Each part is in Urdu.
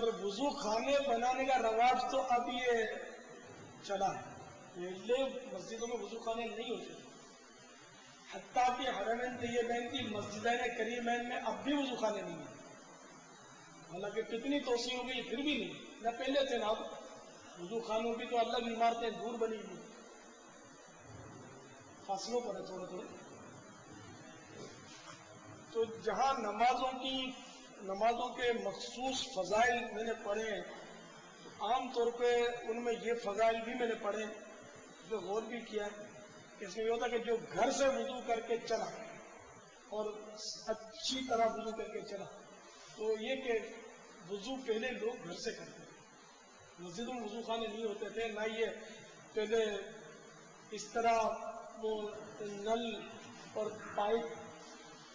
اگر وضو خانے بنانے کا رواج تو اب یہ چلا ہے، پہلے مسجدوں میں وضو خانے نہیں ہوتے، حتیٰ کہ حرمین طیبین کی مسجدین کریمین میں اب بھی وضو خانے نہیں ہیں، حالانکہ کتنی توسیع ہو گئی پھر بھی نہیں، نہ پہلے تھے نہ اب۔ وضو خانوں کی تو الگ عمارتیں دور بنی ہوئی، فاصلوں پر ہے تھوڑے تھوڑے۔ تو جہاں نمازوں کے مخصوص فضائل میں نے پڑھے ہیں، تو عام طور پہ ان میں یہ فضائل بھی میں نے پڑھے جو غور بھی کیا ہے۔ اس میں یہ ہوتا کہ جو گھر سے وضو کر کے چلا اور اچھی طرح وضو کر کے چلا، تو یہ کہ وضو پہلے لوگ گھر سے کرتے تھے، مسجدوں میں وضو خانے نہیں ہوتے تھے، نہ یہ پہلے اس طرح وہ نل اور پائپ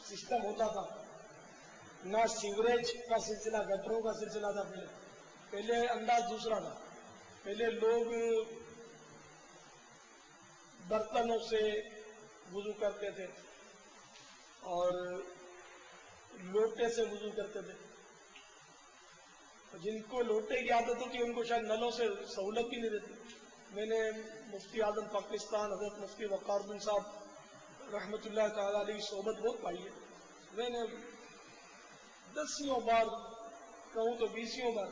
سسٹم ہوتا تھا، نہ سیوریج کا سلسلہ، گٹروں کا سلسلہ تھا۔ پہلے انداز دوسرا تھا، پہلے لوگ برتنوں سے وضو کرتے تھے اور لوٹے سے وضو کرتے تھے۔ جن کو لوٹے کی عادت ہوتی ہے ان کو شاید نلوں سے سہولت بھی نہیں دیتی۔ میں نے مفتی اعظم پاکستان حضرت مفتی وقار الدین صاحب رحمۃ اللہ تعالی علیہ کی صحبت بہت پائی ہے، میں نے 10 بار کہوں تو 20 بار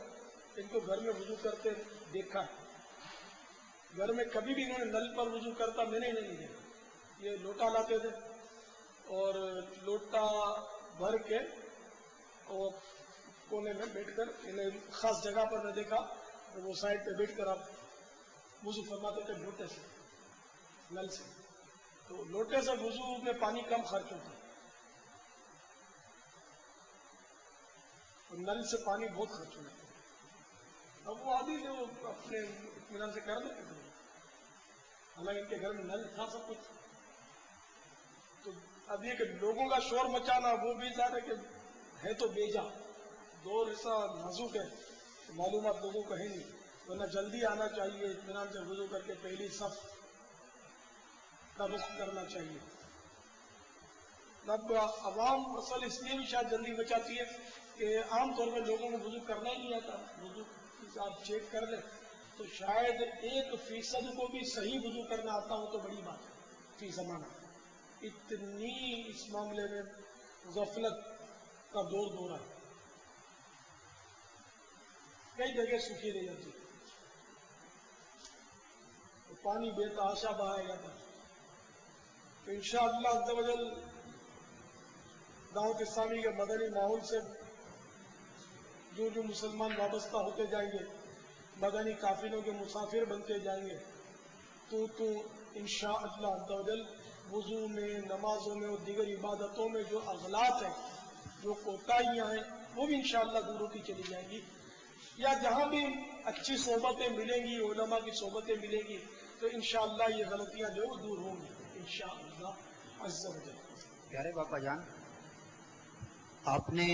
ان کو گھر میں وضو کرتے دیکھا ہے۔ گھر میں کبھی بھی انہوں نے نل پر وضو کرتا میں نے نہیں دیکھا۔ یہ لوٹا لاتے تھے اور لوٹا بھر کے اور کونے میں بیٹھ کر، انہیں خاص جگہ پر میں دیکھا تو وہ سائڈ پہ بیٹھ کر آپ وضو فرماتے تھے لوٹے سے، نل سے۔ تو لوٹے سے وضو میں پانی کم خرچ ہوتا ہے اور نل سے پانی بہت خرچ ہوتا ہے۔ اب وہ آدمی جو اپنے اطمینان سے کر لیتے تھے، حالانکہ ان کے گھر میں نل تھا سب کچھ۔ تو اب یہ کہ لوگوں کا شور مچانا وہ بھی ظاہر ہے کہ ہے تو بیجا، دور ایسا نازک ہے معلومات لوگوں کو ہے نہیں، ورنہ جلدی آنا چاہیے، اطمینان سے وضو کر کے پہلی صف کا رخ کرنا چاہیے۔ اب عوام اصل اس لیے بھی شاید جلدی بچاتی ہے کہ عام طور پہ لوگوں کو وضو کرنا ہی نہیں آتا۔ وضو آپ چیک کر لیں تو شاید 1% کو بھی صحیح وضو کرنا آتا ہو تو بڑی بات ہے فی زمانہ۔ اتنی اس معاملے میں غفلت کا دور ہے، کئی جگہ سوکھی رہ جاتی ہے، پانی بے تحاشا بہایا جاتا ہے۔ تو انشاءاللہ عز و جل دعوت اسلامی کے مدنی ماحول سے جو جو مسلمان وابستہ ہوتے جائیں گے، مدنی قافلوں کے مسافر بنتے جائیں گے، تو انشاءاللہ عز و جل وضو میں، نمازوں میں اور دیگر عبادتوں میں جو اغلاط ہیں، جو کوتاہیاں ہیں، وہ بھی انشاءاللہ دور ہوتی چلی جائیں گی۔ یا جہاں بھی اچھی صحبتیں ملیں گی، علماء کی صحبتیں ملیں گی، تو انشاءاللہ یہ غلطیاں جو دور ہوں گی انشاءاللہ عز و جل۔ پیارے باپا جان، آپ نے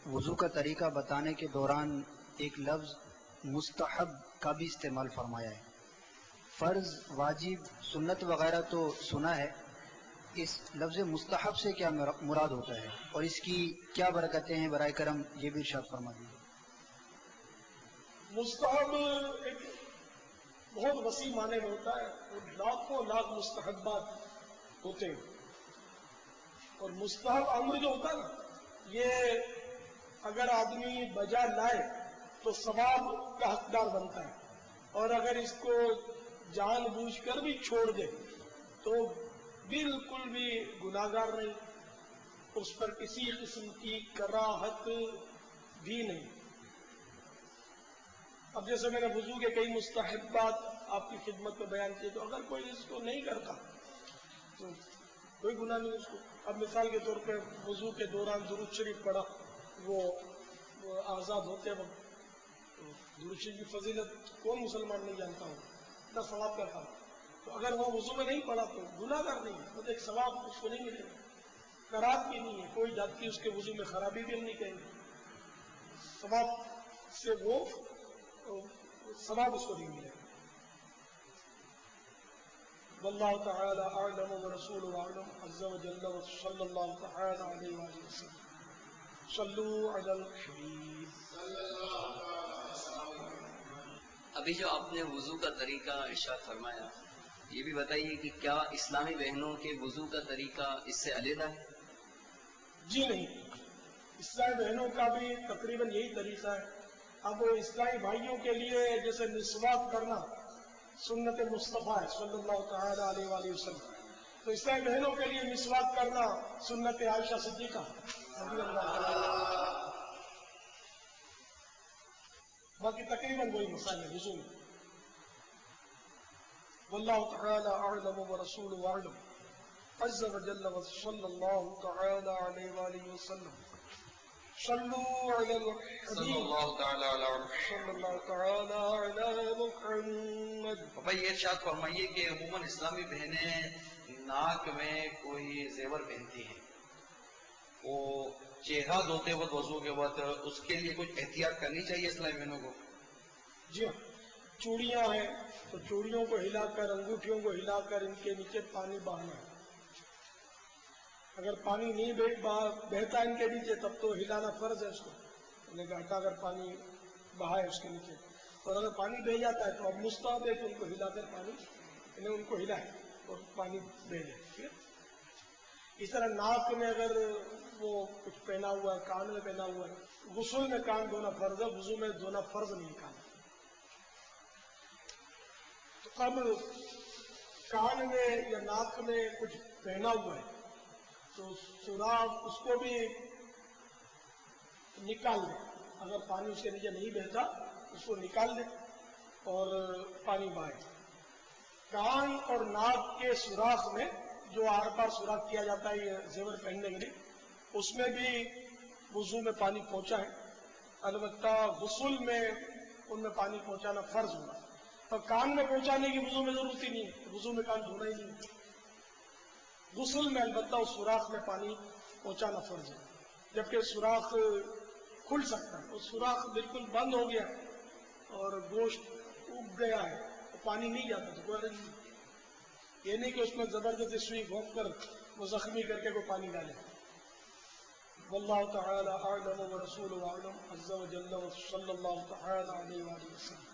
وضو کا طریقہ بتانے کے دوران ایک لفظ مستحب کا بھی استعمال فرمایا ہے۔ فرض، واجب، سنت وغیرہ تو سنا ہے، اس لفظ مستحب سے کیا مراد ہوتا ہے اور اس کی کیا برکتیں ہیں؟ برائے کرم یہ بھی ارشاد فرما دیجیے۔ مستحب ایک بہت وسیع معنی میں ہوتا ہے، اور لاکھوں لاکھ مستحبات ہوتے ہیں، اور مستحب امر جو ہوتا ہے نا، یہ اگر آدمی بجا لائے تو ثواب کا حقدار بنتا ہے، اور اگر اس کو جان بوجھ کر بھی چھوڑ دے تو بالکل بھی گناہگار نہیں، اس پر کسی قسم کی کراہت بھی نہیں۔ اب جیسے میں نے وضو کے کئی مستحبات آپ کی خدمت میں بیان کیے، تو اگر کوئی اس کو نہیں کرتا تو کوئی گناہ نہیں اس کو۔ اب مثال کے طور پہ وضو کے دوران درود شریف پڑھا، وہ آزاد ہوتے وقت، درود شریف کی فضیلت کون مسلمان نہیں جانتا ہو، اتنا ثواب کا کام۔ تو اگر وہ وضو میں نہیں پڑھا تو گناہ گار نہیں ہے، تو ایک ثواب اس کو نہیں ملے گا، کراہت بھی نہیں ہے، کوئی جاتی اس کے وضو میں خرابی بھی ہم نہیں کہیں گے، ثواب سے وہ ثواب اس کو نہیں ملے گا۔ واللہ تعالی اعلم ورسولہ اعلم عز وجل، وصلی اللہ تعالی علیہ وآلہ وسلم۔ صلوا علی الحبیب. ابھی جو آپ نے وضو کا طریقہ ارشاد فرمایا، یہ بھی بتائیے کہ کیا اسلامی بہنوں کے وضو کا طریقہ اس سے علیحدہ ہے؟ جی نہیں، اسلامی بہنوں کا بھی تقریباً یہی طریقہ ہے. اب اسلامی بھائیوں کے لیے جیسے مسواک کرنا سنت مصطفیٰ ہے صلی اللہ تعالی علیہ وآلہ وسلم، تو اسلامی بہنوں کے لیے مسواک کرنا سنت عائشہ صدیقہ رضی اللہ تعالی. باقی تقریباً وہی مسائل ہے وضو میں. واللہ تعالی اعلم ورسولہ اعلم عز وجل وصلی اللہ تعالی علیہ وآلہ وسلم. صلوا علی الحبیب صلی اللہ تعالی علی محمد. پاپا یہ ارشاد فرمائیے کہ عموماً اسلامی بہنیں ناک میں کوئی زیور پہنتی ہیں، وہ چہرہ دھوتے وقت وضو کے وقت اس کے لیے کچھ احتیاط کرنی چاہیے اسلامی بہنوں کو؟ جی ہاں، چوڑیاں ہیں تو چوڑیوں کو ہلا کر، انگوٹھیوں کو ہلا کر ان کے نیچے پانی بہانا ہے. اگر پانی نہیں بہتا ان کے نیچے تب تو ہلانا فرض ہے اس کو، ہٹا کر پانی بہائے اس کے نیچے. اور اگر پانی بہ جاتا ہے تو اب مستحب ہے کہ ان کو ہلا کر پانی، انہیں ان کو ہلائے اور پانی بہ جائے. ٹھیک ہے. اس طرح ناک میں اگر وہ کچھ پہنا ہوا ہے، کان میں پہنا ہوا ہے، غسل میں کان دھونا فرض ہے، وضو میں دھونا فرض نہیں کان. تو اب کان میں یا ناک میں کچھ پہنا ہوا ہے تو سوراخ اس کو بھی نکال دیں. اگر پانی اس کے نیچے نہیں بہتا اس کو نکال دیں اور پانی بہائے. کان اور ناک کے سوراخ میں جو آر پار سوراخ کیا جاتا ہے یہ زیور پہننے کے لیے، اس میں بھی وضو میں پانی پہنچا ہے. البتہ غسل میں ان میں پانی پہنچانا فرض ہوگا. اور کان میں پہنچانے کی وضو میں ضرورت ہی نہیں ہے، وضو میں کان دھونا ہی نہیں ہے. غسل میں البتہ اس سوراخ میں پانی پہنچانا فرض ہے. جبکہ سوراخ کھل سکتا ہے، اس سوراخ بالکل بند ہو گیا اور گوشت اگ گیا ہے تو پانی نہیں جاتا تو کوئی حرج نہیں. یہ نہیں کہ اس میں زبردستی سوئی گھونپ کر وہ زخمی کر کے کوئی پانی ڈالے. واللہ تعالی اعلم ورسولہ اعلم عز وجل صلی اللہ تعالی علیہ وآلہ وسلم.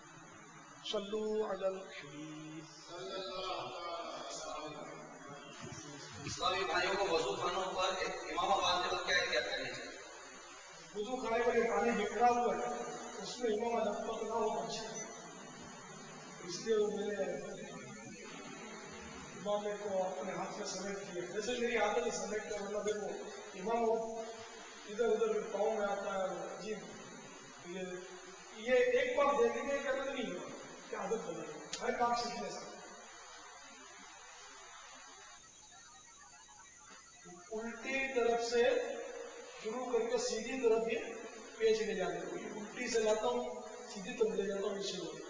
صلوا علی الحبیب. اسلامی بھائیوں کو وضو خانوں پر امامہ باندھتے وقت کیا احتیاط کرنی چاہیے؟ وضو خانے پر یہ پانی بکھرا ہوا ہے، اس میں امامہ لگپت نہ ہو پاچھے، اس لیے وہ میں نے امامے کو اپنے ہاتھ سے سمیٹ کیا. جیسے میری عادت ہے سمیٹ کر، ورنہ دیکھو امام ادھر ادھر پاؤں میں آتا ہے. عجیب یہ ایک بار دیکھنے کے کرنا نہیں ہوگا کہ عادت بنا ہر کام سیکھنے سے. الٹی طرف سے شروع کر کے سیدھی طرف ہی پیچ لے جاتے ہیں. الٹی سے لاتا ہوں سیدھی طرف لے جاتا ہوں اس سے.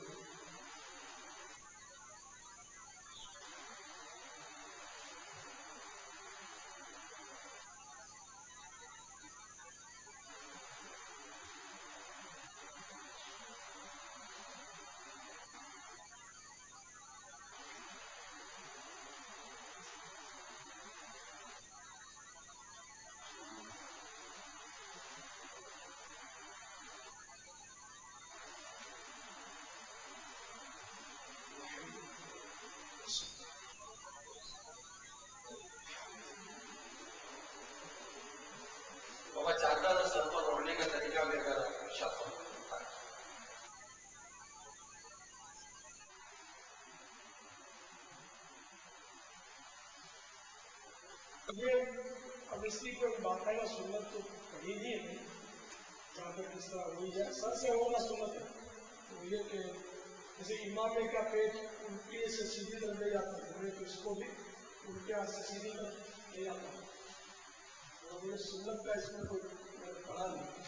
بابا چادر سر پر اوڑھنے کا طریقہ بھی اگر ارشاد فرمائیں. اب اس کی کوئی باقاعدہ سنت تو پڑھی نہیں ہے، چادر کس طرح ہوئی جائے، سر سے ہونا سنت ہے. تو یہ کہ جیسے امامے کا پیٹ الٹی سے سیدھی طرف لے جاتا ہے تو اس کو بھی الٹے ہاتھ سے سیدھی طرف لے جاتا ہے. اور یہ سنت کا اس میں کوئی پڑھا نہیں.